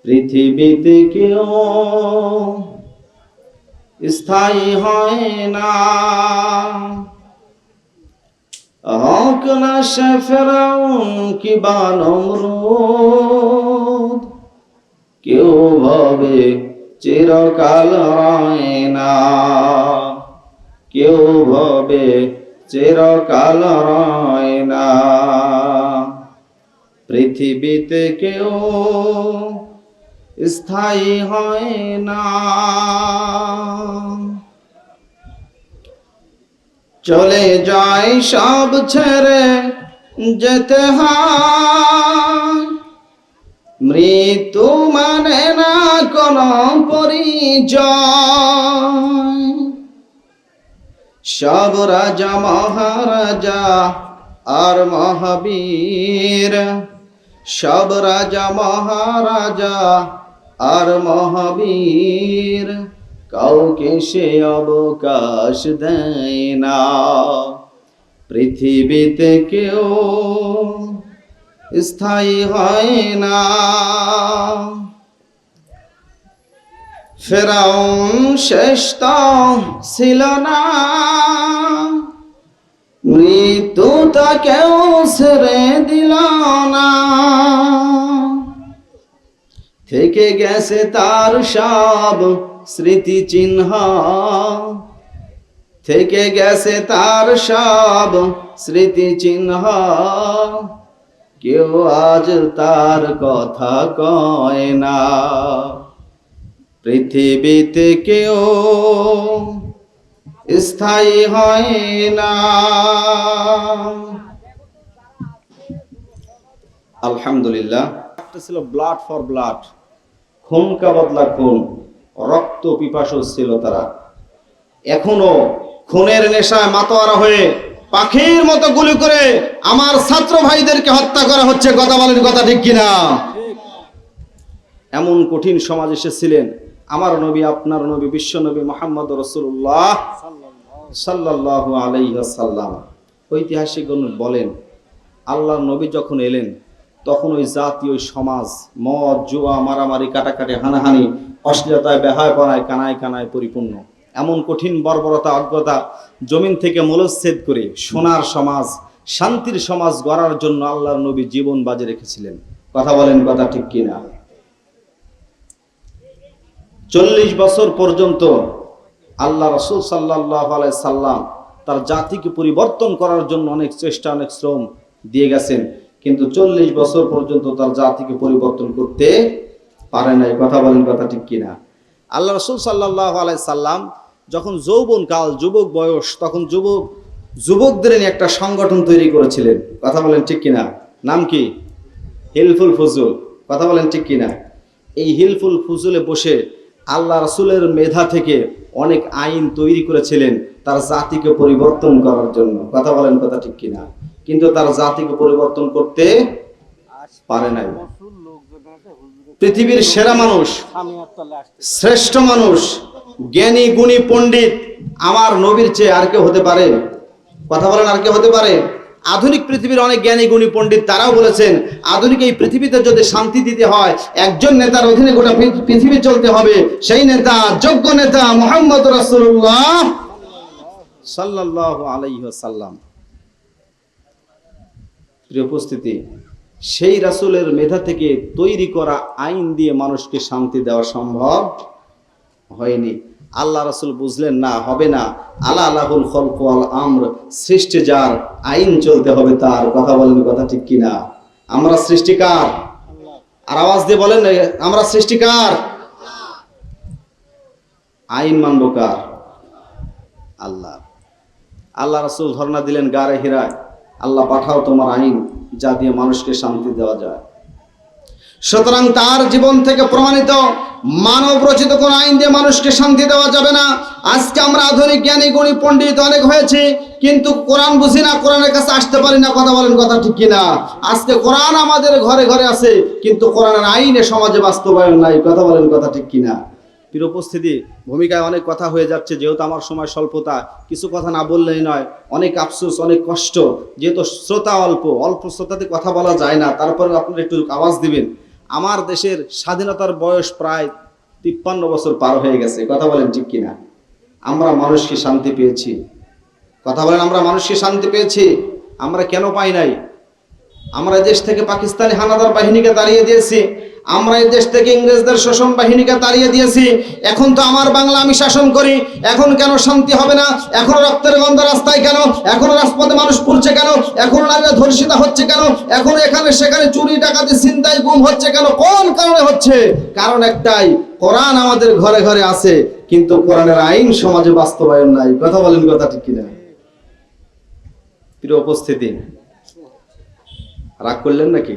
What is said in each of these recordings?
পৃথিবীতে কেউ স্থায়ী হয় না, হোক না সে ফেরাউন কিবা নমরুদ, কেউ ভাবে চিরকাল রয় না, কেউ ভাবে চিরকাল রয় না। পৃথিবীতে কেউ স্থায়ী হয় না, চলে যায় সব ছেড়ে যেতে হয়, মৃত্যু মানে না কোনো পরিচয়। সব রাজা মহারাজা আর মহাবীর, সব রাজা মহারাজা আর মহাবীর, কাউকে সে অবকাশ দেয় না। পৃথিবীতে কেউ স্থায়ী হয় না। ফেরাউন শেষ তো ছিল না, মৃত্যু তাকেও ছেড়ে দিল না। থেকে গেছে তার সব স্মৃতি চিহ্ন, থেকে গেছে তার সব স্মৃতি চিহ্ন, কেউ আজ তার কথা কয় না। পৃথিবীতে কেউ স্থায়ী হয় না। আলহামদুলিল্লাহ। একটা ছিল ব্লাড ফর ব্লাড, খুন কা বদলা খুন, রক্ত পিপাসু ছিল তারা। এখনো খুনের নেশায় মাতোয়ারা হয়ে পাখির মতো গুলি করে আমার ছাত্র ভাইদেরকে হত্যা করা হচ্ছে। কথা বলেন, কথা ঠিক কিনা? এমন কঠিন সমাজ এসেছিলেন আমার নবী, আপনার নবী, বিশ্ব নবী মুহাম্মদ রাসূলুল্লাহ সাল্লাল্লাহু আলাইহি ওয়াসাল্লাম। ঐতিহাসিকগণ বলেন, আল্লাহর নবী যখন এলেন তখন ওই জাতীয় সমাজ মদ, জুয়া, মারামারি, কাটাকাটি, হানাহানি, অশ্লীলতায়, বেহায়াপনায়, কানায় কানায় পরিপূর্ণ। এমন কঠিন বর্বরতা, অজ্ঞতা জমিন থেকে মূলচ্ছেদ করে সোনার সমাজ, শান্তির সমাজ গড়ার জন্য আল্লাহর নবী জীবন বাজি রেখেছিলেন। কথা বলেন, কথা ঠিক কিনা? 40 বছর পর্যন্ত আল্লাহ রাসূল সাল্লাল্লাহু আলাইহি সাল্লাম তার জাতিকে পরিবর্তন করার জন্য অনেক চেষ্টা, অনেক শ্রম দিয়ে গেছেন, কিন্তু 40 বছর পর্যন্ত তার জাতিকে পরিবর্তন করতে পারে নাই। কথা বলেন, কথা ঠিক কিনা? আল্লাহ রাসূল সাল্লাল্লাহু আলাইহি সাল্লাম যখন যৌবন কাল, যুবক বয়স, তখন যুবকদের নিয়ে একটা সংগঠন তৈরি করেছিলেন। কথা বলেন ঠিক কিনা? নাম কি? হিলফুল ফুজুল। কথা বলেন ঠিক কিনা? এই হিলফুল ফুজুলে বসে আল্লাহ রাসূলের মেধা থেকে অনেক আইন তৈরি করেছিলেন তার জাতিকে পরিবর্তন করার জন্য। কথা বলেন, কথা ঠিক কিনা? কিন্তু তার জাতিকে পরিবর্তন করতে পারে নাই। পৃথিবীর সেরা মানুষ, শ্রেষ্ঠ মানুষ, জ্ঞানী গুণী পণ্ডিত আমার নবীর চেয়ে আর কেউ হতে পারে? কথা বলেন, আর কেউ হতে পারে? আধুনিক পৃথিবীর অনেক জ্ঞানী গুণী পণ্ডিত তারাও বলেছেন, আধুনিক এই পৃথিবীতে যদি শান্তি দিতে হয়, একজন নেতার অধীনে গোটা পৃথিবী চলতে হবে। সেই নেতা, যোগ্য নেতা মুহাম্মদ রাসূলুল্লাহ সাল্লাল্লাহু আলাইহি ওয়াসাল্লাম। প্রিয় উপস্থিতি, সেই রাসূলের মেধা থেকে তৈরি করা আইন দিয়ে মানুষকে শান্তি দেওয়া সম্ভব হয়নি। আল্লাহ রাসূল বুঝলেন না, হবে না। আলা আলাহুল খলকু ওয়াল আমর, সৃষ্টি যার, আইন চলতে হবে তার। কথা বলেন, কথা ঠিক কিনা? আমরা সৃষ্টিকার, আর আওয়াজ দিয়ে বলেন, আমরা সৃষ্টিকার, আইন মানব কার? আল্লাহ। আল্লাহ রাসূল ধর্ণা দিলেন গারে হিরায়, আল্লাহ পাঠাও তোমার আইন যা দিয়ে মানুষকে শান্তি দেওয়া যায়। সুতরাং তার জীবন থেকে প্রমাণিত মানব রচিত কোন আইন দিয়ে মানুষকে শান্তি দেওয়া যাবে না। আজকে আমরা আধুনিক জ্ঞানী গুণী পণ্ডিত অনেক হয়েছে, কিন্তু কোরআন বুঝি না, কোরআনের কাছে আসতে পারি না। কথা বলেন, কথা ঠিক কিনা? আজকে কোরআন আমাদের ঘরে ঘরে আছে, কিন্তু কোরআনের আইনে সমাজে বাস্তবায়ন নাই। কথা বলেন, কথা ঠিক কিনা? প্রিয় উপস্থিতি, ভূমিকায় অনেক কথা হয়ে যাচ্ছে, যেহেতু আমার সময় স্বল্পতা, কিছু কথা না বললেই নয়। অনেক আফসোস, অনেক কষ্ট, যেহেতু শ্রোতা অল্প শ্রোতাতে কথা বলা যায় না, তারপরে আপনারা একটু আওয়াজ দিবেন। আমার দেশের স্বাধীনতার বয়স প্রায় 53 বছর পার হয়ে গেছে। কথা বলেন ঠিক কিনা? আমরা মানুষকে শান্তি পেয়েছি? কথা বলেন, আমরা মানুষকে শান্তি পেয়েছি? আমরা কেন পাই নাই? আমরা এই দেশ থেকে পাকিস্তানি হানাদার বাহিনীকে তাড়িয়ে দিয়েছি, আমরা এই দেশ থেকে ইংরেজদের শোষণ বাহিনীকে তাড়িয়ে দিয়েছি। এখন তো আমার বাংলা আমি শাসন করি, এখন কেন শান্তি হবে না? এখন রক্তের গন্ধ রাস্তায় কেন? এখন রাজপথে মানুষ পুড়ছে কেন? এখন নারীরা ধর্ষিতা হচ্ছে কেন? এখন এখানে সেখানে চুরি ডাকাতি ছিনতাই গুম হচ্ছে কেন? কোন কারণে হচ্ছে? কারণ একটাই, কোরআন আমাদের ঘরে ঘরে আছে, কিন্তু কোরআনের আইন সমাজে বাস্তবায়ন নাই। কথা বলেন, কথা ঠিক কিনা? প্রিয় উপস্থিতি, রাগ করলেন নাকি?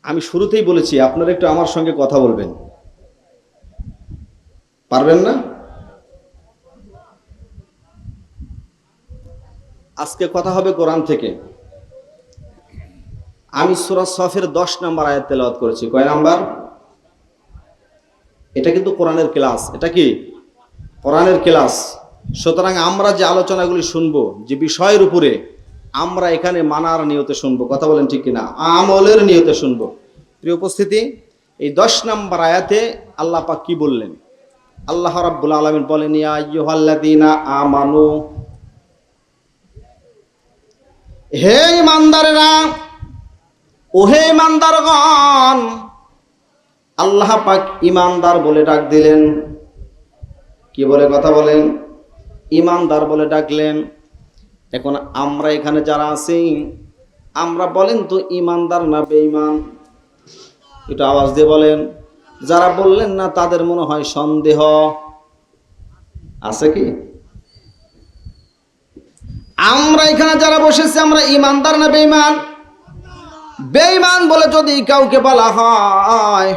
আমি শুরুতেই বলেছি আপনারা একটু আমার সঙ্গে কথা বলবেন, পারবেন না? আজকে কথা হবে কোরআন থেকে। আমি সূরা সফের 10 নম্বর আয়াত তেলাওয়াত করেছি। কয় নাম্বার? এটা কিন্তু কোরআনের ক্লাস। এটা কি কোরআনের ক্লাস? সুতরাং আমরা যে আলোচনাগুলি শুনবো, যে বিষয়ের উপরে, আমরা এখানে মানার নিয়তে শুনবো। কথা বলেন ঠিক কিনা? আমলের নিয়তে শুনবো। প্রিয় উপস্থিতি, এই 10 নম্বর আয়াতে আল্লাহ পাক কি বললেন? আল্লাহ রাব্বুল আলামিন বলেন, ইয়া আইয়ুহাল্লাযীনা আমানু, হে ঈমানদারেরা, ও হে ঈমানদারগণ। আল্লাহ পাক ঈমানদার বলে ডাক দিলেন। কি বলে? কথা বলেন। ঈমানদার বলে ডাকলেন। এখন আমরা এখানে যারা আছি, আমরা বলেন তো ঈমানদার না বেঈমান? একটু আওয়াজ দিয়ে বলেন। যারা বললেন না তাদের মনে হয় সন্দেহ আছে কি? আমরা এখানে যারা বসেছি, আমরা ঈমানদার না বেঈমান? বেঈমান বলে যদি কাউকে বলা হয়,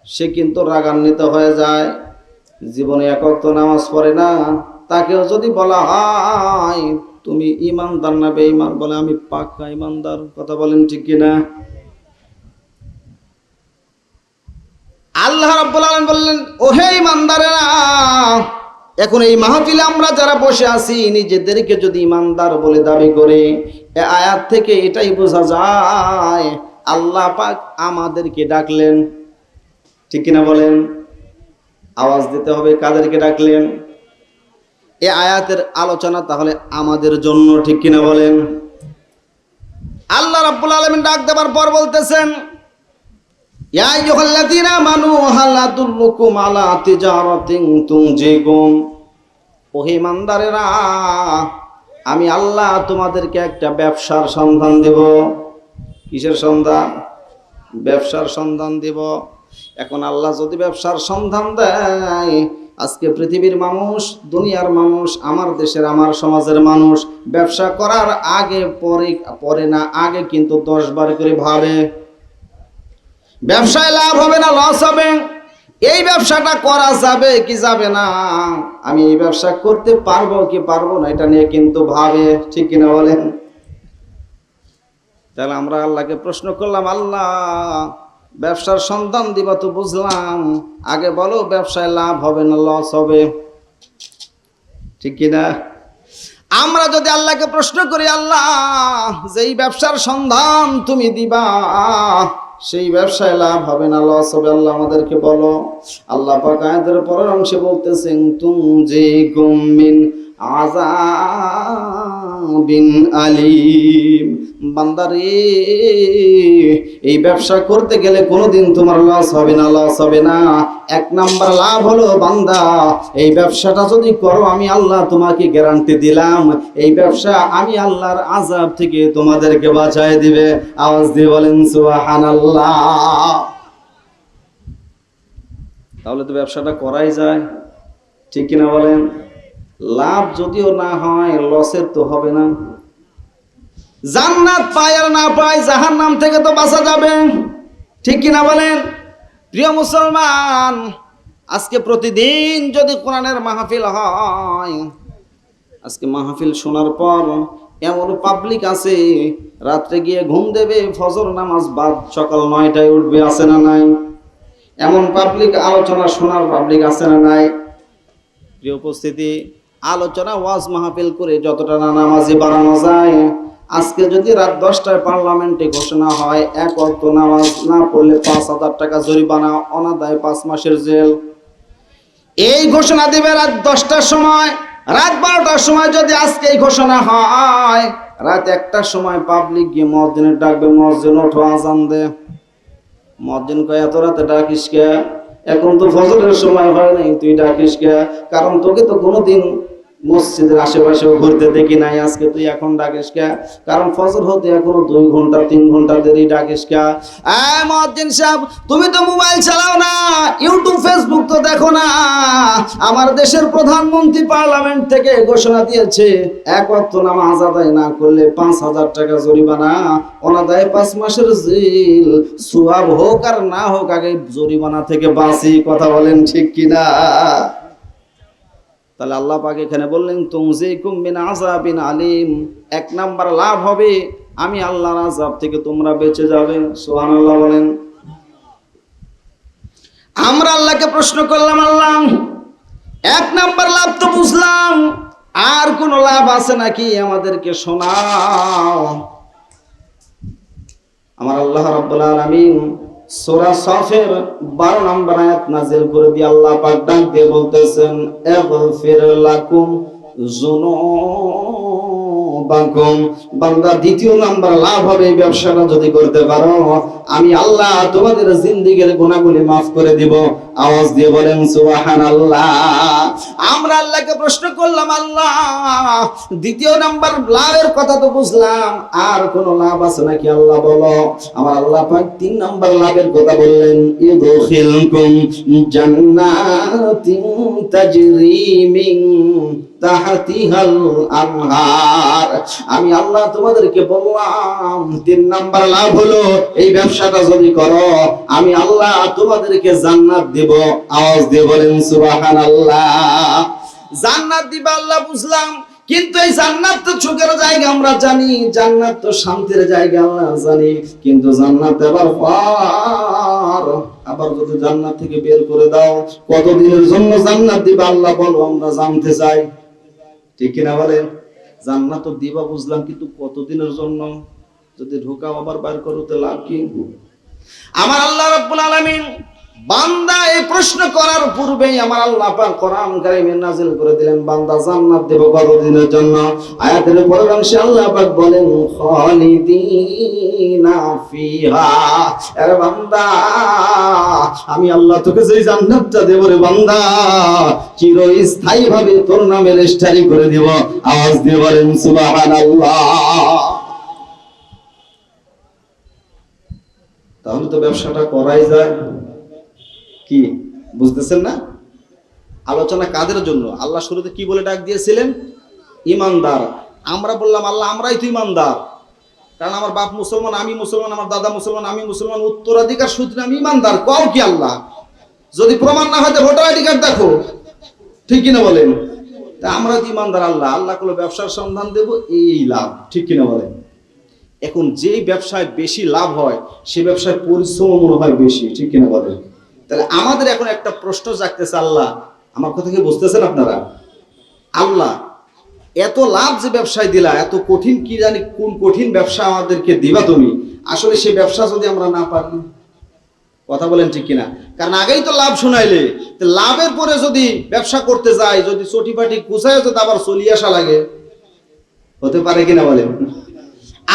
সে কিন্তু রাগান্বিত হয়ে যায়। জীবনে এক ওয়াক্ত নামাজ পড়ে না, তাকেও যদি বলা হয় তুমি ঈমানদার না বেঈমান, বলে আমি পাক্কা ঈমানদার। কথা বলেন ঠিক কিনা? আল্লাহ রাব্বুল আলামিন বললেন, ও হে ঈমানদারেরা। এখন এই মাহফিলে আমরা যারা বসে আছি, নিজেদেরকে যদি ঈমানদার বলে দাবি করে, এই আয়াত থেকে এটাই বোঝা যায় আল্লাহ পাক আমাদেরকে ডাকলেন। ঠিক কিনা বলেন? আওয়াজ দিতে হবে। কাদেরকে ডাকলেন? এই আয়াতের আলোচনা তাহলে আমাদের জন্য। ঠিক কিনা বলেন? আল্লাহ রাব্বুল আলামিন ডাক দেবার পর বলতেছেন, ইয়া আইয়ুহাল্লাযীনা আমানু হাল আদুল্লুকুম আলা তিজারাতিন তুনজিকুম, ও হে ঈমানদারেরা, আমি আল্লাহ তোমাদেরকে একটা ব্যবসার সন্ধান দেব। কিসের সন্ধান? ব্যবসার সন্ধান দেব। এখন আল্লাহ যদি ব্যবসার সন্ধান দেয়, আজকে পৃথিবীর মানুষ, দুনিয়ার মানুষ, আমার দেশের, আমার সমাজের মানুষ ব্যবসা করার আগে পরে না, আগে কিন্তু 10 বার করে ভাবে ব্যবসায় লাভ হবে না লস হবে, এই ব্যবসাটা করা যাবে কি যাবে না, আমি এই ব্যবসা করতে পারবো কি পারবো না, এটা নিয়ে কিন্তু ভাবে। ঠিক কিনা বলেন? তাহলে আমরা আল্লাহকে প্রশ্ন করলাম, আল্লাহ ব্যবসার সন্ধান দিবা তো বুঝলাম, আগে বলো ব্যবসায় লাভ হবে না লস হবে? ঠিক কিনা? আমরা যদি আল্লাহকে প্রশ্ন করি, আল্লাহ যেই ব্যবসার সন্ধান তুমি দিবা, সেই ব্যবসায় লাভ হবে না লস হবে, আল্লাহ আমাদেরকে বলো। আল্লাহ পাক আয়াতের পরের অংশে বলতেছেন, তুনজিকুম মিন আযাবিন আলীম। বান্দারে, এই ব্যবসা করতে গেলে কোনোদিন তোমার লস হবে না, লস হবে না। 1 নাম্বার লাভ হলো, বান্দা এই ব্যবসাটা যদি করো, আমি আল্লাহ তোমাকে গ্যারান্টি দিলাম, এই ব্যবসা আমি আল্লাহর আযাব থেকে তোমাদেরকে বাঁচায় দিবে। আওয়াজ দিয়ে বলেন সুবহানাল্লাহ। তাহলে তো ব্যবসাটা করাই যায়। ঠিক কিনা বলেন? লাভ যদিও না হয়, লসের তো হবে না। জান্নাত পায় আর না পায়, জাহান্নাম থেকে তো বাঁচা যাবে। ঠিক কিনা বলেন? প্রিয় মুসলমান, আজকে প্রতিদিন যদি কোরআনের মাহফিল হয়, আজকে মাহফিল শোনার পর এমন পাবলিক আছে রাত্রে গিয়ে ঘুম দেবে, ফজর নামাজ বাদ সকাল 9টায় উঠবে, আছে না নাই? এমন পাবলিক, আলোচনা শোনার পাবলিক আছে না নাই? প্রিয় উপস্থিতি, আলোচনা ওয়াজ মাহফিল করে যতটা না নামাজি বানানো যায়, আজকে যদি রাত 10টায় পার্লামেন্টে ঘোষণা হয় এক ওয়াক্ত নামাজ না পড়লে 5,000 টাকা জরিমানা, অনাদায়ে 5 মাসের জেল, এই ঘোষণা দিবে রাত 10টার সময়। রাত 12টার সময় যদি আজকে এই ঘোষণা হয়, রাত 1টার সময় পাবলিক গিয়ে মুয়াজ্জিনের ডাকবে, মুয়াজ্জিন ওঠো আজান দে। মুয়াজ্জিন কয় এত রাতে ডাকিস কে? এখন তো ফজরের সময় হয় নাই, তুই ডাকিস কে? কারণ তোকে তো কোনোদিন মসজিদের আশেপাশেও ঘুরতে দেখি নাই, আজকে তুই এখন ডাকিস কে? কারণ ফজর হতে এখনো 2 ঘন্টা 3 ঘন্টা দেরি, ডাকিস কে? মুয়াজ্জিন সাহেব, তুমি তো মোবাইল চালাও না, ইউটিউব ফেসবুক তো দেখো না? আমার দেশের প্রধানমন্ত্রী পার্লামেন্ট থেকে ঘোষণা দিয়েছে এক ওয়াক্ত নামাজ আদায় না করলে 5,000 টাকা জরিমানা, অনাদায়ে 5 মাসের জেল। সওয়াব হোক আর না হোক, আগে জরিমানা থেকে বাঁচি। কথা বলেন ঠিক কিনা? তাহলে আল্লাহ পাক এখানে বললেন তুনজিকুম মিন আযাবিন আলিম, 1 নাম্বার লাভ হবে আমি আল্লাহর আযাব থেকে তোমরা বেঁচে যাবে। সুবহানাল্লাহ বলেন। আমরা আল্লাহকে প্রশ্ন করলাম, আল্লাহ 1 নাম্বার লাভ তো বুঝলাম, আর কোন লাভ আছে নাকি আমাদেরকে শোনাও। আমার আল্লাহ রাব্বুল আলামিন সূরা সাফের 12 নম্বর আয়াত নাযিল করে দিয়ে আল্লাহ পাক ডাক দিয়ে বলতেছেন এগফির লাকুম যুনুবাকুম। বান্দা, 2 নাম্বার লাভ হবে এই ব্যবসাটা যদি করতে পারো, আমি আল্লাহ তোমাদের জিন্দেগীর গুনাহগুলি maaf করে দিব। আওয়াজ দিয়ে বলেন সুবহানাল্লাহ। আমরা আল্লাহকে প্রশ্ন করলাম, আল্লাহ 2 নাম্বার লাভের কথা তো বুঝলাম, আর কোন লাভ আছে নাকি আল্লাহ বলো। আমার আল্লাহ পাক 3 নাম্বার লাভের কথা বললেন ইদখিলকুম জান্নাতিন তাজরি মিন তাহতিহাল আনহার। আমি আল্লাহ তোমাদেরকে বললাম 3 নাম্বার লাভ হলো এই ব্যবসাটা যদি করো, আমি আল্লাহ তোমাদেরকে জান্নাত দেব। আওয়াজ দিয়ে বলেন সুবহানাল্লাহ। জান্নাত দিবা আল্লাহ বুঝলাম, কিন্তু এই জান্নাত তো সুখের জায়গা আমরা জানি, জান্নাত তো শান্তির জায়গা আমরা জানি, কিন্তু জান্নাত আবার পার। আবার যদি জান্নাত থেকে বের করে দাও, কতদিনের জন্য জান্নাত দিবা আল্লাহ বলো, আমরা জানতে চাই। ঠিক কিনা বলেন? জান্নাত তো দিবা বুঝলাম, কিন্তু কতদিনের জন্য? যদি ঢোকাও আবার বের করো তো লাভ কি? আমার আল্লাহ রাব্বুল আলামিন বান্দা এই প্রশ্ন করার পূর্বেই আমার আল্লাহ পাক কোরআন কারীমে নাযিল করে দিলেন, বান্দা জান্নাত দেব কতদিনের জন্য। আয়াতের পরের অংশে আল্লাহ পাক বলেন খালিদিনা ফিহা। আরে বান্দা, আমি আল্লাহ তোকে যেই জান্নাতটা দেব রে বান্দা, চিরস্থায়ী ভাবে তোর নামে রেজিস্ট্রি করে দেব। আওয়াজ দিয়ে বলেন সুবহানাল্লাহ। তাহলে তো ব্যবসাটা করাই যায়। কি বুঝতেছেন না? আলোচনা কাদের জন্য? আল্লাহ শুরুতে কি বলে ডাক দিয়েছিলেন? ইমানদার। আমরা বললাম আল্লাহ আমরাই তো ইমানদার, কারণ আমার বাপ মুসলমান, আমি মুসলমান, আমার দাদা মুসলমান, আমি মুসলমান, উত্তরাধিকার সূত্রে আমি ইমানদার। কও কি আল্লাহ? যদি প্রমাণ না হয় তো ভোটার আইডি কার্ড দেখো। ঠিক কিনা বলেন? তা আমরা তো ইমানদার। আল্লাহ আল্লাহ কোনো ব্যবসার সন্ধান দেব, এই লাভ। ঠিক কিনা বলেন? এখন যেই ব্যবসায় বেশি লাভ হয় সেই ব্যবসায় পরিশ্রম মনে হয় বেশি। ঠিক কিনা বলেন? তাহলে আমাদের এখন একটা প্রশ্ন জাগতেছে, আল্লাহ আমার কথা কি বুঝতেছেন আপনারা? আল্লাহ এত লাভ যে ব্যবসায় দিলা, এত কঠিন কি জানি কোন কঠিন ব্যবসা আমাদেরকে দিবা তুমি, আসলে সেই ব্যবসা যদি আমরা না পারি, কথা বলেন ঠিক কিনা? কারণ আগেই তো লাভ শুনাইলে, লাভের পরে যদি ব্যবসা করতে যাই, যদি চটিপাটি কুচায় যদি আবার চলিয়ে আসা লাগে, হতে পারে কিনা বলেন?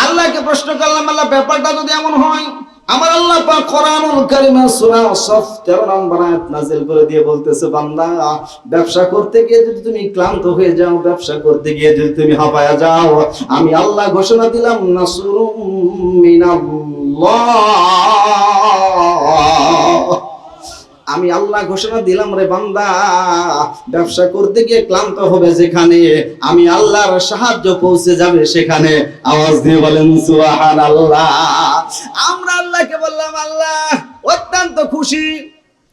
আল্লাহকে প্রশ্ন করলাম, আল্লাহ ব্যাপারটা যদি এমন হয়, আমার আল্লাহ পাক কোরআনুল কারীমে সূরা সফ 13 নম্বর আয়াত নাযিল করে দিয়ে বলতেছে, বান্দা ব্যবসা করতে গিয়ে যদি তুমি ক্লান্ত হয়ে যাও, ব্যবসা করতে গিয়ে যদি তুমি হাঁপায়া যাও, আমি আল্লাহ ঘোষণা দিলাম নাসরুম মিনাল্লাহ। আমি আল্লাহ ঘোষণা দিলাম রে বান্দা, ব্যবসা করতে গিয়ে ক্লান্ত হবে যেখানে, আমি আল্লাহর সাহায্য পৌঁছে যাবে সেখানে। আওয়াজ দিয়ে বলেন সুবহানাল্লাহ। আমরা আল্লাহকে বললাম, আল্লাহ অত্যন্ত খুশি।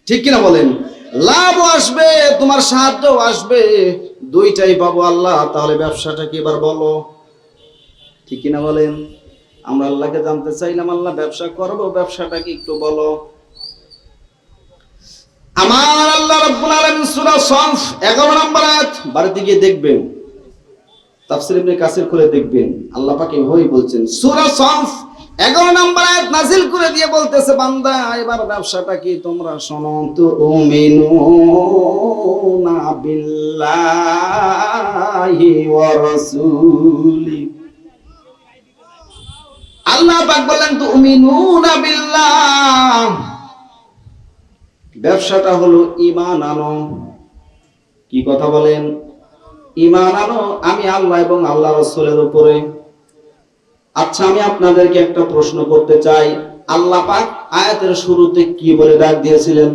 ঠিক কিনা বলেন? লাভও আসবে, তোমার সাহায্যও আসবে, দুইটাই পাবো আল্লাহ। তাহলে ব্যবসাটা কি এবার বলো? ঠিক কিনা বলেন? আমরা আল্লাহকে জানতে চাইলাম, আল্লাহ ব্যবসা করবো, ব্যবসাটা কি একটু বলো। আমার আল্লাহ রাব্বুল আলামিন সূরা সফ 11 নম্বর আয়াত, বাড়িতে গিয়ে দেখবেন, তাফসীর ইবনে কাসির খুলে দেখবেন, আল্লাহ পাক এভাবেই বলছেন। সূরা সফ 11 নম্বর আয়াত নাযিল করে দিয়ে বলতেছে, বান্দা এবার ব্যবসাটা কি তোমরা শোনো। তুমিনুনা বিল্লাহি ওয়া রাসূলি, আল্লাহ পাক বলেন তুমিনুনা বিল্লাহ, ব্যবসাটা হলো ঈমান আনো। কি কথা বলেন? ঈমান আনো আমি আল্লাহ এবং আল্লাহ রাসূলের উপরে। আচ্ছা, আমি আপনাদেরকে একটা প্রশ্ন করতে চাই, আল্লাহ পাক আয়াতের শুরুতে কি বলে ডাক দিয়েছিলেন?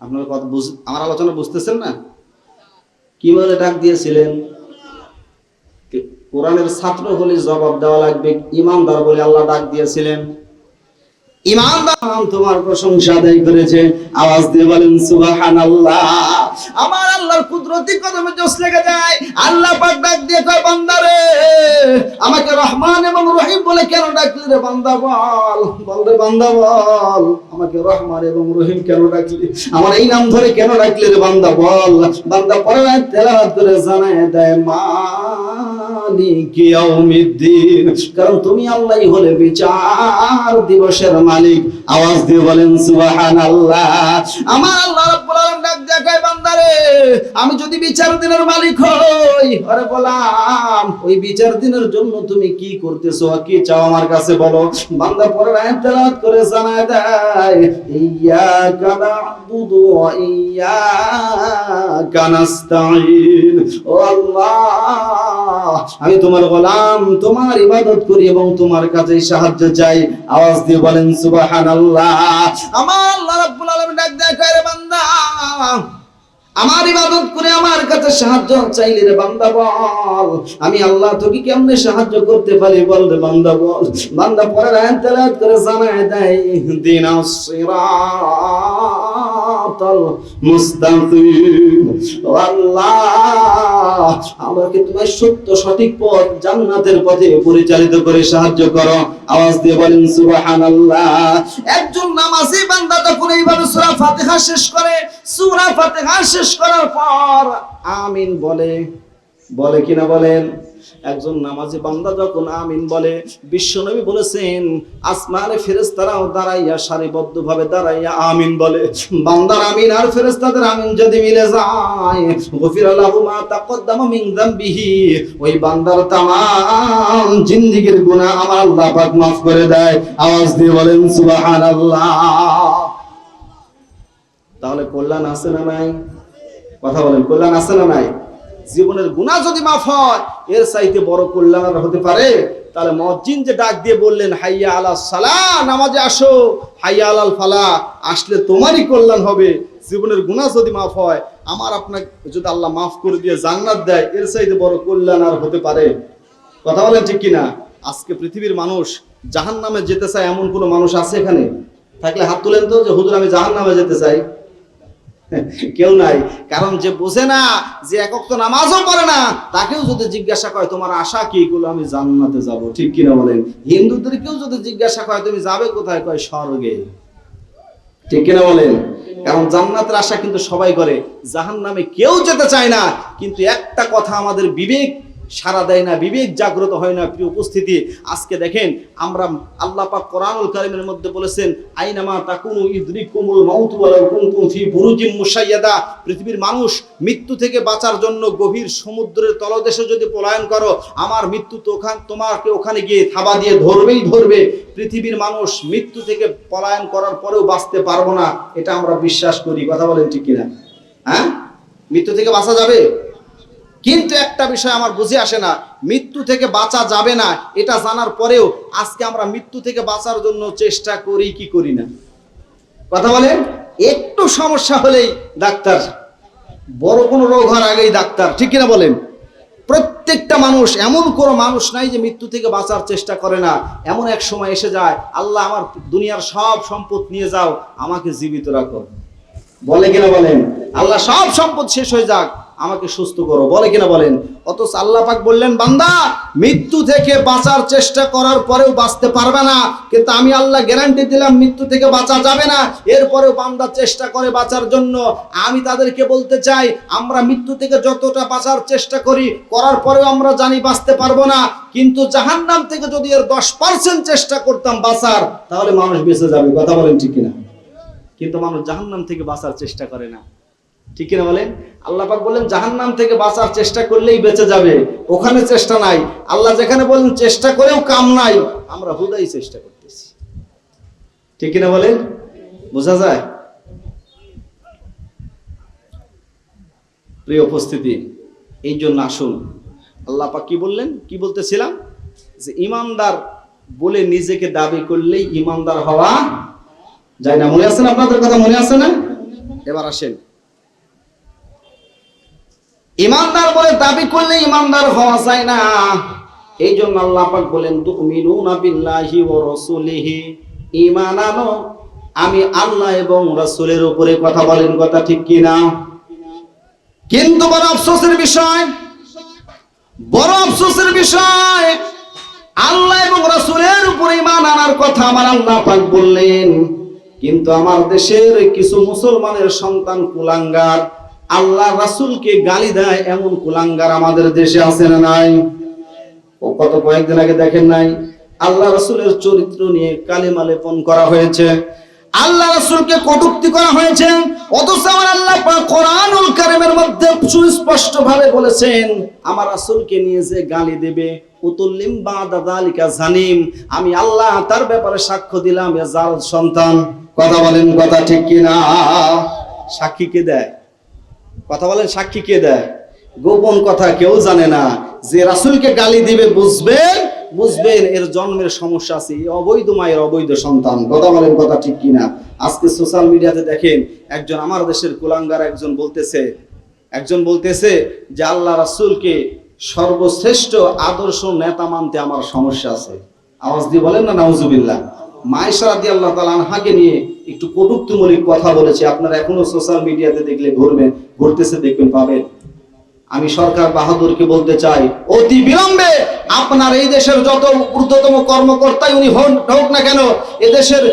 আপনারা কথা আমার আলোচনা বুঝতেছেন না? কি বলে ডাক দিয়েছিলেন? কোরআনের ছাত্র হলে জবাব দেওয়া লাগবে। ঈমানদার বলে আল্লাহ ডাক দিয়েছিলেন। ঈমানদার তোমার প্রশংসা আদায় করেছে, আওয়াজ দিয়ে বলেন সুবহানাল্লাহ। আমার আল্লাহর কুদরতি কদমে জোশ লেগে যায়। আল্লাহ পাক ডাক দিয়ে কয়, বান্দারে আমাকে রহমান এবং রহিম বলে কেন ডাকলি রে বান্দা? বল বল রে বান্দা বল, আমাকে রহমান এবং রহিম কেন ডাকলি? আমার এই নাম ধরে কেন ডাকলি রে বান্দা? বল। বান্দা পরে তেলাওয়াত করে জানায় দেয়, মালিক ইয়াউমিদ্দিন, কারণ তুমি আল্লাহই হলে বিচার দিবসের মালিক। আওয়াজ দিয়ে বলেন সুবহানাল্লাহ। আমার আল্লাহ রাব্বুল আলামিন ডাক দিয়ে কয়, বান্দারে আমি যদি বিচার দিনের মালিক হই, আরে বললাম ওই বিচার দিনের জন্য তুমি কি করতেছো, কি চাও আমার কাছে বলো। বান্দা পরের আয়াত তেলাওয়াত করে জানায় দেয়, ইয়্যাকা না'বুদু ওয়া ইয়্যাকা নাস্তাঈন, ও আল্লাহ আমি তোমার গোলাম, তোমার ইবাদত করি এবং তোমার কাছে সাহায্য চাই। আওয়াজ দিয়ে বলেন সুবহানাল্লাহ। আমার আল্লাহ রাব্বুল আলামিন ডাক দেয়, কয় রে বান্দা আমার ইবাদত করে আমার কাছে সাহায্য চাইলে রে বান্দা বল, আমি আল্লাহ তোকে কেমনে সাহায্য করতে পারি বল রে বান্দা বল। বান্দা পরের আয়াত তেলাওয়াত করে জানায় দেয়, ইহদিনাস সিরাতাল মুস্তাকিম, ও আল্লাহ আমাকে তোমার সত্য সঠিক পথ জান্নাতের পথে পরিচালিত করে সাহায্য করো। আওয়াজ দিয়ে বলেন সুবহানাল্লাহ। একজন নামাজি বান্দা যখন এইভাবে সূরা ফাতিহা শেষ করে, সূরা ফাতিহা শেষ করার পর আমিন বলে, বলে কিনা বলেন? একজন নামাজি বান্দা যখন আমিন বলে, বিশ্বনবী বলেছেন আসমানে ফেরেশতারাও দাঁড়াইয়া সারিবদ্ধভাবে দাঁড়াইয়া আমিন বলে। বান্দার আমিন আর ফেরেশতাদের আমিন যদি মিলে যায়, গফিরা লাহু মা তাকদ্দামা মিন যামবিহি, ওই বান্দার তামাম জিন্দেগীর গুনাহ আমার আল্লাহ পাক মাফ করে দেয়। আওয়াজ দিয়ে বলেন সুবহানাল্লাহ। তাহলে কল্যাণ আছে না নাই? কথা বলেন, কল্যাণ আছে না নাই? জীবনের গুনাহ যদি মাফ হয়, এর চাইতে বড় কল্যাণ আর হতে পারে? তাহলে মুয়াজ্জিন যে ডাক দিয়ে বললেন হাইয়া আলাস সালাহ, নামাজে আসো, হাইয়া আলাল ফালাহ, আসলে তোমারই কল্যাণ হবে। জীবনের গুনাহ যদি মাফ হয়, আমার আপনাকে যদি আল্লাহ মাফ করে দিয়ে জান্নাত দেয়, এর চাইতে বড় কল্যাণ আর হতে পারে? কথা বলেন ঠিক কিনা? আজকে পৃথিবীর মানুষ জাহান্নামে যেতে চায় এমন কোন মানুষ আছে এখানে? থাকলে হাত তুলেন তো, যে হুজুর আমি জাহান্নামে যেতে চাই। কেউ নাই। কারণ যে বোঝে না, যে এক ওয়াক্ত নামাজও পড়ে না, তাকেও যদি জিজ্ঞাসা করে তোমার আশা কি, বলে আমি জান্নাতে যাব। ঠিক কিনা বলেন? হিন্দুদেরকেও যদি জিজ্ঞাসা করে তুমি যাবে কোথায়, কয় স্বর্গে। ঠিক কিনা বলেন? কারণ জান্নাতের আশা কিন্তু সবাই করে, জাহান্নামে কেউ যেতে চায় না। কিন্তু একটা কথা আমাদের বিবেক সারা দেয় না, বিবেক জাগ্রত হয় না। প্রিয় উপস্থিতি, আজকে দেখেন আমরা আল্লাহ পাক কোরআনুল কারীমের মধ্যে বলেছেন, আইনামা তাকুনু ইদরিকুমুল মাউতু ওয়ালাউ কুনতুম ফি বুরুজিম মুশাইয়াদা। পৃথিবীর মানুষ মৃত্যু থেকে বাঁচার জন্য গভীর সমুদ্রের তলদেশে যদি পলায়ন করো, আমার মৃত্যু তো তোমাকে ওখানে গিয়ে থাবা দিয়ে ধরবেই ধরবে। পৃথিবীর মানুষ মৃত্যু থেকে পলায়ন করার পরেও বাঁচতে পারবো না, এটা আমরা বিশ্বাস করি। কথা বলেন ঠিক কিনা? হ্যাঁ, মৃত্যু থেকে বাঁচা যাবে, কিন্তু একটা বিষয় আমার বুঝে আসে না, মৃত্যু থেকে বাঁচা যাবে না এটা জানার পরেও আজকে আমরা মৃত্যু থেকে বাঁচার জন্য চেষ্টা করি কি করি না? কথা বলেন। একটু সমস্যা হলেই ডাক্তার, বড় কোনো রোগ হওয়ার আগেই ডাক্তার। ঠিক কিনা বলেন? প্রত্যেকটা মানুষ, এমন কোনো মানুষ নাই যে মৃত্যু থেকে বাঁচার চেষ্টা করে না। এমন এক সময় এসে যায়, আল্লাহ আমার দুনিয়ার সব সম্পদ নিয়ে যাও, আমাকে জীবিত রাখো। বলে কিনা বলেন? আল্লাহ সব সম্পদ শেষ হয়ে যাক, আমাকে সুস্থ করো, বলে কিনা বলেন? অথচ আল্লাহ পাক বললেন, বান্দা মৃত্যু থেকে বাঁচার চেষ্টা করার পরেও বাঁচতে পারবে না, কিন্তু আমি আল্লাহ গ্যারান্টি দিলাম মৃত্যু থেকে বাঁচা যাবে না। এরপরেও বান্দা চেষ্টা করে বাঁচার জন্য। আমি তাদেরকে বলতে চাই, আমরা মৃত্যু থেকে যতটা বাঁচার চেষ্টা করি, করার পরেও আমরা জানি বাঁচতে পারবো না, কিন্তু জাহান্নাম থেকে যদি এর 10% চেষ্টা করতাম বাঁচার, তাহলে মানুষ বেঁচে যাবে। কথা বলেন ঠিক কিনা? কিন্তু মানুষ জাহান্নাম থেকে বাঁচার চেষ্টা করে না, ঠিক কিনা বলেন? আল্লাহ পাক বলেন জাহান্নাম থেকে বাঁচার চেষ্টা করলেই বেঁচে যাবে, ওখানে চেষ্টা নাই। আল্লাহ যেখানে বলেন চেষ্টা করেও কাম নাই, আমরা হুদাই চেষ্টা করতেছি, ঠিক কিনা বলেন? বোঝা যায়? প্রিয় উপস্থিতি, এই জন্য আসুন, আল্লাহ পাক কি বললেন, কি বলতেছিলাম, যে ইমানদার বলে নিজেকে দাবি করলেই ইমানদার হওয়া যায় না। মনে আছে না? আপনাদের কথা মনে আছে না? এবার আসেন, ইমানদার বলে দাবি করলে ইমানদার হওয়া যায় না। এই জন্য আল্লাহ পাক বলেন, তুমিনুনা বিল্লাহি ওয়া রাসূলিহি, ঈমান আনো আমি আল্লাহ এবং রাসূলের উপরে। কথা বলেন, কথা ঠিক কি না? কিন্তু বড় আফসোসের বিষয়, বড় আফসোসের বিষয়, আল্লাহ এবং রাসূলের উপরে ঈমান আনার কথা আমার আল্লাহ পাক বললেন, কিন্তু আমার দেশের কিছু মুসলমানের সন্তান কুলাঙ্গার আল্লাহ রাসূলকে গালি দেয়, এমন কুলাঙ্গার আমাদের দেশে আছে না নাই? ও কত কয়েকদিন আগে দেখেন নাই, আল্লাহ রাসূলের চরিত্র নিয়ে কালেমা লেপন করা হয়েছে, আল্লাহ রাসূলকে কটূক্তি করা হয়েছে। অথচ আমার আল্লাহ পাক কোরআনুল কারীমের মধ্যে সুস্পষ্ট ভাবে বলেছেন, আমার রাসূলকে নিয়ে যে গালি দেবে, উতুল্লিম বাদা যালিকা জানিম, আমি আল্লাহ তার ব্যাপারে সাক্ষ্য দিলাম এ জাল সন্তান। কথা বলেন, কথা ঠিক কি না? সাক্ষী কে দেয়? কথা বলেন, সাক্ষী কে দেয়? গোপন কথা কেউ জানে না। যে রাসূলকে গালি দিবে বুঝবেন, বুঝবেন এর জন্মের সমস্যা আছে, অবৈধ মায়ের অবৈধ সন্তান। কথা বলেন, কথা ঠিক কি না? আজকে সোশ্যাল মিডিয়াতে দেখেন, একজন আমার দেশের কুলাঙ্গার একজন বলতেছে যে আল্লাহ রাসূলকে সর্বশ্রেষ্ঠ আদর্শ নেতা মানতে আমার সমস্যা আছে। আওয়াজ দিয়ে বলেন না নাউজুবিল্লাহ। মায়েশা রাদিয়াল্লাহু তাআলা আনহাকে নিয়ে একটু কটূক্তিমূলক কথা বলেছে, আপনারা এখনো সোশ্যাল মিডিয়াতে দেখলে ঘুরতেছে, দেখবেন, পাবেন। আমি সরকার বাহাদুরকে বলতে চাই, অতি বিলম্বে আপনার এই দেশের যত ঊর্ধ্বতম কর্মকর্তাই উনি হোক না কেন, এদেশের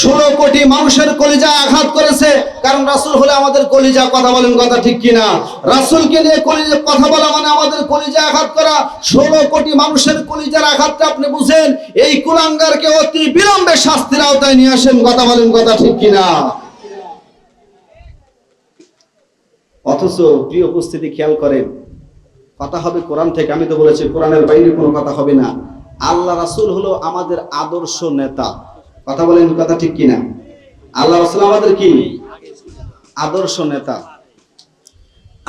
16 কোটি মানুষের কলিজায় আঘাত করেছে, কারণ রাসূল হলে আমাদের কলিজা। কথা বলেন, কথা ঠিক কিনা? রাসূলকে নিয়ে কলিজা কথা বলা মানে আমাদের কলিজায় আঘাত করা। 16 কোটি মানুষের কলিজার আঘাতটা আপনি বুঝেন। এই কুলাঙ্গারকে অতি বিলম্বে শাস্তির আওতায় নিয়ে আসেন। কথা বলেন, কথা ঠিক কিনা? অথচ প্রিয় উপস্থিতি, খেয়াল করেন, কথা হবে কোরআন থেকে। আমি তো বলেছি কোরআনের বাইরে কোনো কথা হবে না। আল্লাহ রাসূল হলো আমাদের আদর্শ নেতা। কথা বলেন, কথা ঠিক কিনা? আল্লাহ রাসূল আমাদের কি আদর্শ নেতা।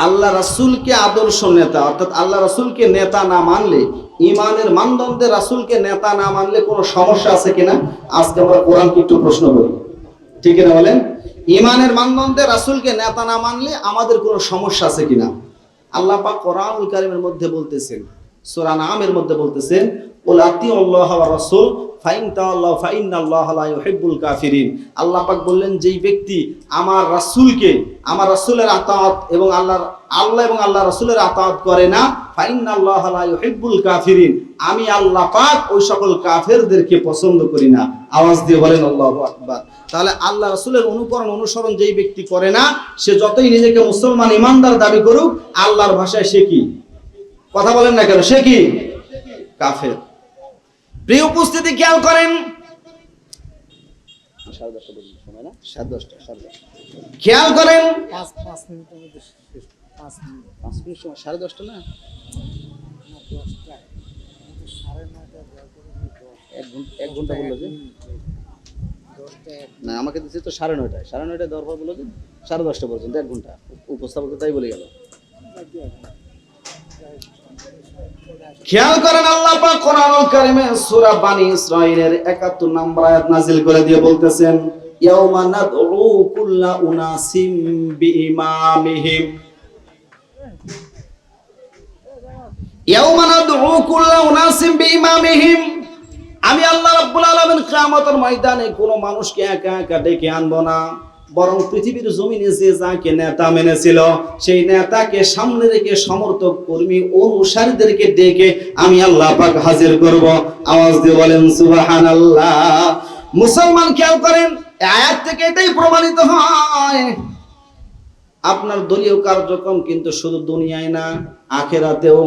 আল্লাহ রাসূলকে আদর্শ নেতা, অর্থাৎ আল্লাহ রাসূলকে নেতা না মানলে, ঈমানের মানদণ্ডে রাসূলকে নেতা না মানলে কোনো সমস্যা আছে কিনা? আজকে আমরা কোরআনকে একটু প্রশ্ন করি, ঠিক কিনা বলেন? ঈমানের মানদণ্ডে রাসূলকে নেতা না মানলে আমাদের কোনো সমস্যা আছে কিনা? আল্লাহ পাক কোরআনুল কারীমের মধ্যে বলতেছেন, সূরা নামের মধ্যে বলতেছেন, কুল আতিউল্লাহ ওয়া রাসূল ফাইন তাওয়াল্লাহু ফাইন্নাল্লাহা লা ইউহিব্বুল কাফিরিন। আল্লাহ পাক বললেন, যেই ব্যক্তি আমার রাসূলের আতাত এবং আল্লাহ এবং আল্লাহ রাসূলের আতাত করে না, ফাইন্নাল্লাহা লা ইউহিব্বুল কাফিরিন, আমি আল্লাহ পাক ওই সকল কাফেরদেরকে পছন্দ করি না। আওয়াজ দিয়ে বলেন আল্লাহু আকবার। তাহলে আল্লাহ রাসূলের অনুসরণ যেই ব্যক্তি করে না, সে যতই নিজেকে মুসলমান ইমানদার দাবি করুক, আল্লাহর ভাষায় সে কি? কথা বলেন না কেন? সে কি? কাফের। প্রিয় উপস্থিতি, খেয়াল করেন, খেয়াল করেন, 5 মিনিট সময়, 10:30 না, 1 ঘন্টা বললো যে না, আমাকে দিচ্ছে তো 9:30, 9:30 দরবার বললো যে 10:30 পর্যন্ত 1 ঘন্টা উপস্থাপক তাই বলে গেল। খেয়াল করেন, আল্লাহ পাক কোরআনুল কারীমে সূরা বানি ইসরাঈলের 71 নম্বর আয়াত নাযিল করে দিয়ে বলতেছেন, ইয়াউমা নাদউ কুল্লা উনাসিম বিইমামিহিম, ইয়াউমা নাদউ কুল্লা উনাসিম বিইমামিহিম। আমি আল্লাহ রাব্বুল আলামিন কিয়ামতের ময়দানে কোনো মানুষকে একা একা ডেকে আনবো না, বরং পৃথিবীর জমিনে যে যাকে নেতা মেনেছিল সেই নেতাকে সামনে রেখে সমর্থক কর্মী অনুসারীদেরকে ডেকে আমি আল্লাহ পাক হাজির করব। আওয়াজ দিয়ে বলেন সুবহানাল্লাহ। মুসলমান খেয়াল করেন, আয়াত থেকে এটাই প্রমাণিত হয় আপনার দলীয় কার্যক্রম কিন্তু শুধু দুনিয়ায় না, আখেরাতেও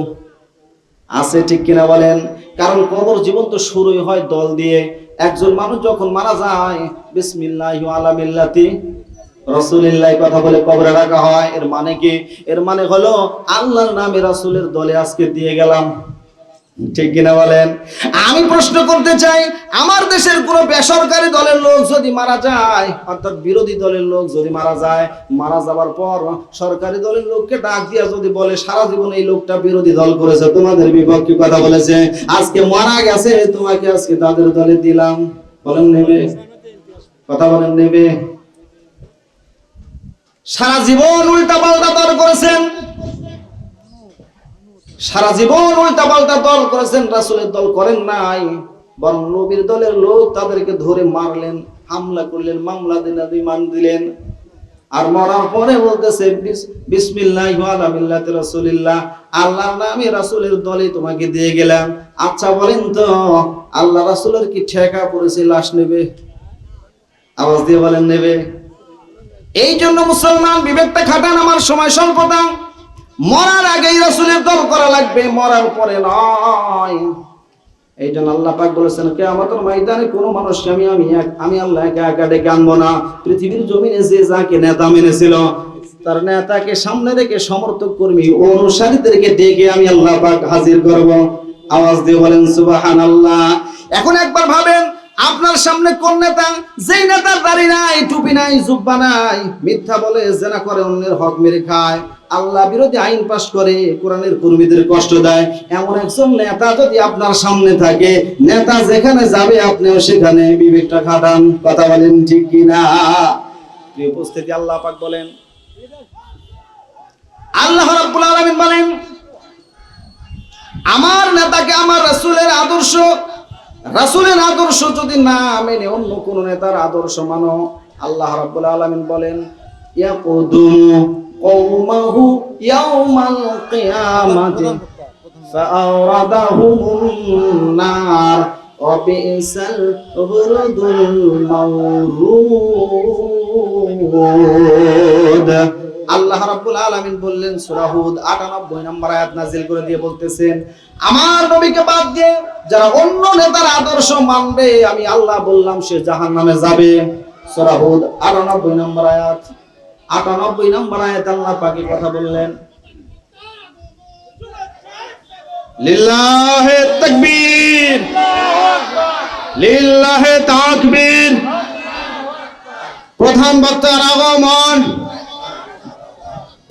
আছে, ঠিক কিনা বলেন? কারণ কবর জীবন তো শুরুই হয় দল দিয়ে। একজন মানুষ যখন মারা যায় বিসমিল্লাহি আলা মিল্লাতি রাসূলিল্লাহ কথা বলে কবরে রাখা হয়। এর মানে কি? এর মানে হলো আল্লাহর নামে রাসূলের দলে আজকে দিয়ে গেলাম, ঠিক কিনা বলেন? আমি প্রশ্ন করতে চাই, আমার দেশের কোন বেসরকারি দলের লোক যদি মারা যায়, অর্থাৎ বিরোধী দলের লোক যদি মারা যায়, মারা যাবার পর সরকারি দলের লোককে ডাক দিয়া যদি বলে সারা জীবন এই লোকটা বিরোধী দল করেছে, তোমাদের বিপক্ষে কথা বলেছে, আজকে মারা গেছে, তোমাকে আজকে তাদের দলে দিলাম, বলেন নেবে? কথা বলেন নেবে? সারা জীবন উল্টা পাল্টা দল করেছেন, সারা জীবন উল্টা পাল্টা দল করেছেন, রাসূলের দল করেন নাই, বরং নবীর দলের লোক তাদেরকে ধরে মারলেন, হামলা করলেন, মামলা দিলেন, রিমান্ড দিলেন, আর মরার পরে বলতেছে বিসমিল্লাহি ওয়া মিল্লাতি রাসূলিল্লাহ, আল্লাহর নামে রাসূলের দলে তোমাকে দিয়ে গেলাম। আচ্ছা বলেন তো, আল্লাহ রাসূলের কি ঠেকা পড়েছে লাশ নেবে? আওয়াজ দিয়ে বলেন নেবে? এই জন্য মুসলমান বিবেকটা খাটান, আমার সময় স্বল্পতা, মরার আগেই রাসূলের দল করা লাগবে, মরার পরে নয়। এই জন্য আল্লাহ পাক বলেছেন কিয়ামতের ময়দানে কোন মানুষকে আমি আল্লাহ একা একা ডেকে আনবো না। পৃথিবীর জমিনে যে যাকে নেতা মেনেছিল তার নেতাকে সামনে রেখে সমর্থক কর্মী অনুসারীদেরকে ডেকে আমি আল্লাহ পাক হাজির করব। আওয়াজ দিয়ে বলেন সুবহানাল্লাহ। এখন একবার ভাবেন, আপনার সামনে কোন নেতা, যেই নেতার দাড়ি নাই, টুপি নাই, জুব্বা নাই, মিথ্যা বলে, জেনা করে, অন্যের হক মেরে খায়, আল্লাহ বিরোধী আইন পাশ করে, কোরআনের কর্মীদের কষ্ট দেয়, এমন একজন নেতা যদি আপনার সামনে থাকে, নেতা যেখানে যাবে আপনিও সেখানে বিবেকটা খাটান, কথা বলেন ঠিক কিনা? প্রিয় উপস্থিতি, আল্লাহ পাক বলেন, আল্লাহ রাব্বুল আলামিন বলেন, আমার নেতাকে আমার রাসূলের আদর্শ যদি না মেনে অন্য কোন নেতার আদর্শ মানো, আল্লাহ রাব্বুল আলামিন বলেন ইয়াকুদুমু কওমাহু ইয়াউমাল কিয়ামাতি ফাআওরাদাহুমুন নার ওয়া বিসাল বুরদুল মাওরুদ। আল্লাহ রাব্বুল আলামিন বললেন, সূরা হুদ ৯৮ নম্বর আয়াত নাযিল করে দিয়ে বলতেছেন, আমার নবীকে বাদ দিয়ে যারা অন্য নেতার আদর্শ মানবে, আমি আল্লাহ বললাম সে জাহান্নামে যাবে। সূরা হুদ ৯৮ নম্বর আয়াত। ৯৮ নম্বর আয়াত আল্লাহ পাক কথা বললেন। লিল্লাহে তাকবীর, লিল্লাহে তাকবীর। প্রধান বক্তার আগমন।